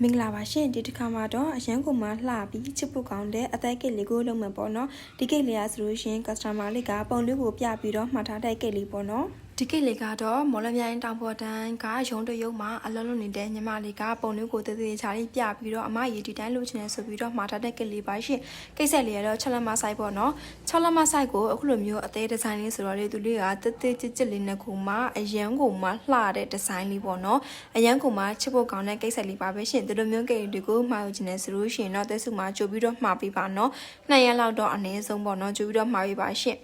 မင်္ဂလာပါရှင်ဒီတစ်ခါမှာတော့အရန်ကိုမှလှပြီးချစ်ဖို့ကောင်းတဲ့အသက်ကိတ်လေးကိုလုပ်မယ်ပေါ့နော်ဒီကိတ်လေးကဆိုလို့ရှင် customer လေးကပုံလေးကိုပြပြီးတော့မှတ်ထားတဲ့ကိတ်လေးပေါ့နော်ဒီကိတ်လေးကတော့မော်လမြိုင်တောင်ပေါ်တန်းကရုံးတရုံမှာအလုံးလုံးနေတဲ့ညီမလေးကပုံလေးကိုတည်တည်ချာလေးပြပြီးတော့အမရေဒီတိုင်းလုပ်ချင်တယ်ဆိုပြီးတော့မှာထားတဲ့ကိတ်လေးပါရှင်ကိတ်ဆက်လေးကတော့6လက်မဆိုင်ပေါ့နော်6လက်မဆိုင်ကိုအခုလိုမျိုးအသေးဒီဇိုင်းလေးဆိုတော့လေသူလေးကတက်တက်ကြစ်ကြစ်လေးနဲ့ကိုမှအရန်ကိုမှလှတဲ့ဒီဇိုင်းလေးပေါ့နော်အရန်ကိုမှချစ်ဖို့ကောင်းတဲ့ကိတ်ဆက်လေးပါပဲရှင်ဒီလိုမျိုးကိတ်တွေကိုမှာယူချင်တယ်ဆိုလို့ရှိရင်တော့တက်စုမှာကြိုပြီးတော့မှာပေးပါနော်2ရက်လောက်တော့အနည်းဆုံးပေါ့နော်ကြိုပြီးတော့မှာပေးပါရှင်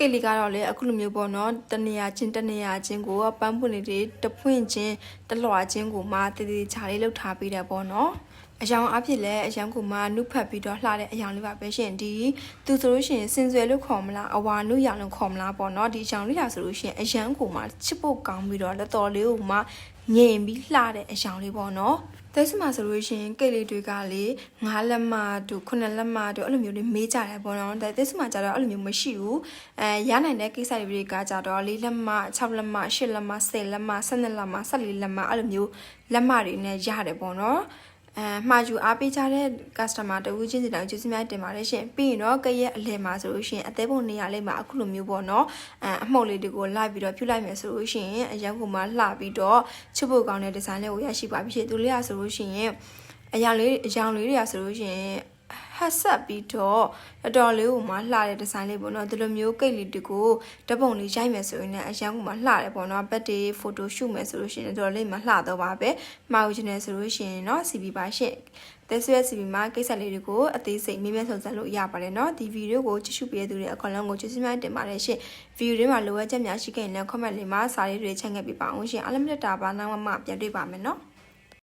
ကိတ်လေးကတော့လေအခုလိုမျိုးပေါ့နော်တနေရာချင်းကိုပန်းပွင့်လေးတွေတပွင့်ချင်းတလွှာချင်းကိုမှတည်တည်ချာလေးလှုပ်ထားပေးတယ်ပေါ့နော်အယောင်အဖြစ်လဲအယောင်ကိုမှနုဖတ်ပြီးတော့လှတဲ့အယောင်လေးပါပဲရှင်ဒီသူဆိုလို့ရှိရင်စင်ဆွဲလို့ခေါ်မလားအဝါနုရောင်လို့ခေါ်မလားပေါ့နော်ဒီအယောင်လေးလာဆိုလို့ရှိရင်အယောင်ကိုမှချစ်ဖို့ကောင်းပြီးတော့လက်တော်လေးကိုမှငြိမ်ပြီးလှတဲ့အယောင်လေးပေါ့နော်တဲစမှာဆိုလို့ရှိရင်ကိတ်လေးတွေကလေ9လက်မတို့9လက်မတို့အဲ့လိုမျိုးလေးမေးကြတယ်ပေါ့နော်တဲစမှာကျတော့အဲ့လိုမျိုးမရှိဘူးရနိုင်တဲ့ကိစ္စတွေကကြတော့4လက်မ6လက်မ8လက်မ10လက်မ12လက်မ14လက်မအဲ့လိုမျိုးလက်မတွေနဲ့ရတယ်ပေါ့နော်မှာယူအားပေးကြတဲ့ customer တဦးချင်းစီတိုင်းကျေးဇူးများတင်ပါတယ်ရှင်ပြီးရင်တော့ကရဲ့အလဲမှာဆိုလို့ရှိရင်အသေးပုံနေရာလေးမှာအခုလိုမျိုးပေါ့နော်အမှုတ်လေးတွေကိုလိုက်ပြီးတော့ဖြူလိုက်မယ်ဆိုလို့ရှိရင်အရင်ကမှလှပြီးတော့ချစ်ဖို့ကောင်းတဲ့ဒီဇိုင်းလေးကိုရရှိပါပြီရှင်သူလေးရဆိုလို့ရှိရင်အယောင်လေးတွေကဆိုလို့ရှိရင်ဟတ်ဆက်ပြီးတော့အတော်လေးကိုမှလှတဲ့ဒီဇိုင်းလေးပေါ့နော်ဒီလိုမျိုးကိတ်လေးတွေကိုဓပုံလေးရိုက်မယ်ဆိုရင်လည်းအရင်ကမှလှတယ်ပေါ့နော်ဘက်တွေဖိုတိုရှုမယ်ဆိုလို့ရှိရင်တော်လေးမှလှတော့ပါပဲမှာယူချင်တယ်ဆိုလို့ရှိရင်เนาะ CB ပါရှင့်တဲ့ဆွဲ CB မှာကိစ္စလေးတွေကိုအသေးစိတ်မေးမြန်းစုံစမ်းလို့ရပါတယ်เนาะဒီဗီဒီယိုကိုကြည့်ရှုပေးတဲ့သူတွေအကောင်လုံးကိုကျေးဇူးများတင်ပါတယ်ရှင့်ဗီဒီယိုထဲမှာလိုအပ်ချက်များရှိခဲ့ရင်လည်း comment လေးမှာစာလေးတွေချိန်ခဲ့ပြပါအောင်ရှင်အားလုံးမြတ်တာပါနောက်မှပြန်တွေ့ပါမယ်เนาะ